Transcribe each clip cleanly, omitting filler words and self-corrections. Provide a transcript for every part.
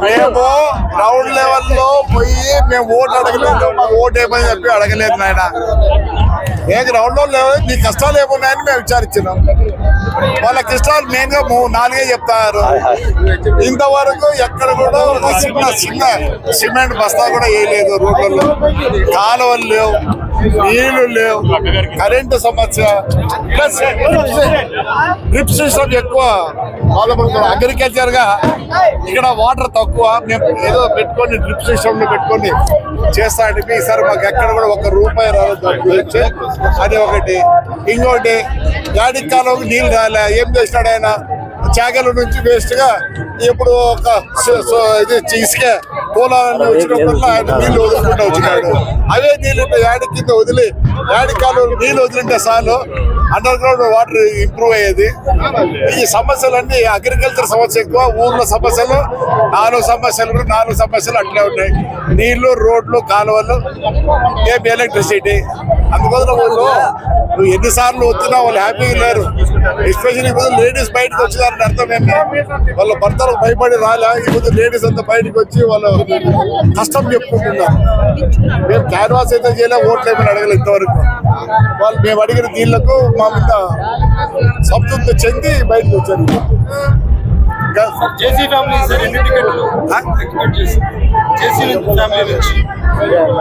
మేము గ్రౌండ్ లెవెల్లో పోయి మేము ఓటు అడగలేదు, మా ఓటు ఏమని చెప్పి అడగలేదు నాయన. ఏ గ్రౌండ్ లో లేవు, నీ కష్టాలు ఏమున్నాయని మేము విచారించినాం. వాళ్ళ కష్టాలు మెయిన్ గా 4 చెప్తారు. ఇంతవరకు ఎక్కడ కూడా చిన్న సిమెంట్ బస్తా కూడా వేయలేదు. రోడ్లలో కాలువలు లేవు, నీళ్లు లేవు, కరెంటు సమస్య, ప్లస్ డ్రిప్ సిస్టమ్ ఎక్కువ బాధపడుతున్నాం. అగ్రికల్చర్ గా ఇక్కడ వాటర్ తక్కువ, మేము ఏదో పెట్టుకొని డ్రిప్ సిస్టమ్ లో పెట్టుకొని చేస్తా అంటే ఈసారి మాకు ఎక్కడ కూడా ₹1 రాదు. అది ఒకటి. ఇంకోటి గాడి కాలంలో నీళ్ళు రాలే, ఏం చేసినాడు ఆయన? చాగల నుంచి వేస్ట్ గా ఇప్పుడు ఒక ఇసుక పోలాలన్నీ వచ్చినప్పుడల్లా ఆయన నీళ్లు వదులుకుంటూ వచ్చినాడు. అవే నీళ్ళు యాడి కింద వదిలి యాడి కాలంలో నీళ్ళు వదిలింటే చాలు అండర్ గ్రౌండ్ వాటర్ ఇంప్రూవ్ అయ్యేది. ఈ సమస్యలన్నీ అగ్రికల్చర్ సమస్య ఎక్కువ, ఊర్లో సమస్యలు 4 సమస్యలు అట్లే ఉన్నాయి. నీళ్లు, రోడ్లు, కాలువలు, ఏం ఎలక్ట్రిసిటీ. అందుకోసం వాళ్ళు నువ్వు ఎన్నిసార్లు వచ్చినా వాళ్ళు హ్యాపీగా లేరు. ఎస్పెషల్లీ ఇప్పుడు లేడీస్ బయటకు వచ్చినారని అర్థం ఏంటి? వాళ్ళ భర్తలకు భయపడి రాలే. ఇప్పుడు లేడీస్ అంతా బయటకు వచ్చి వాళ్ళు కష్టం చెప్పుకుంటున్నారు. మేము క్యాన్వాస్ అయితే చేయలే, ఓట్లు ఏమైనా అడగలేదు ఇంతవరకు. వాళ్ళు మేము అడిగిన దీళ్లకు మా మీద సంతృప్తి చెంది బయటకు వచ్చారు.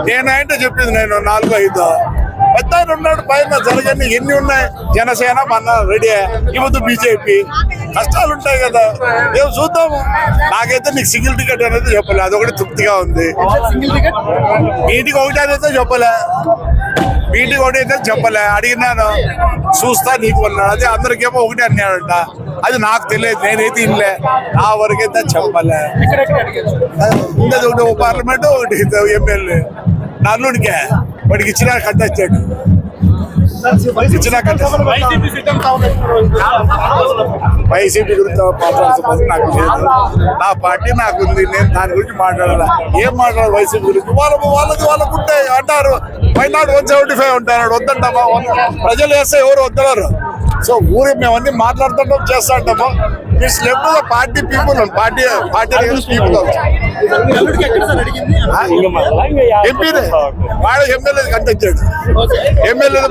నేనంటే చెప్పింది నేను 4, 5 పెద్ద ఉన్నాడు పైన జరగని ఎన్ని ఉన్నాయి. జనసేన మన రెడీ, ఇప్పుడు బీజేపీ. కష్టాలు ఉంటాయి కదా, మేము చూద్దాము. నాకైతే నీకు సింగిల్ టికెట్ అనేది చెప్పలే, అదొకటి తృప్తిగా ఉంది. వీటికి ఒకటి అనేది చెప్పలే, అడిగినాను చూస్తా నీకు అన్నాడు. అదే అందరికేమో ఒకటి అన్నాడంట, అది నాకు తెలియదు, నేనైతే ఇల్లే, నా వరకైతే చెప్పలే. ఉండేది ఒకటి పార్లమెంట్, ఒకటి ఎమ్మెల్యే. నల్లుడికే వాడికి ఇచ్చినా కట్టచ్చాడు. వైసీపీ గురించి మాట్లాడుతున్నది నాకు లేదు. నా పార్టీ నాకుంది, నేను దాని గురించి మాట్లాడాల. ఏం మాట్లాడాలి వైసీపీ గురించి? వాళ్ళకు ఉంటాయి అంటారు. మైనార్టీ 175 ఉంటారు, వద్దంటామా? ప్రజలు వేస్తే ఎవరు వద్దరు. సో ఊరి మేము అన్ని మాట్లాడుతుంటాం, చేస్తా ఉంటాము. It's left the party people, party people. MP వాడు ఎమ్మెల్యే కంటెచ్చాడు. ఎమ్మెల్యే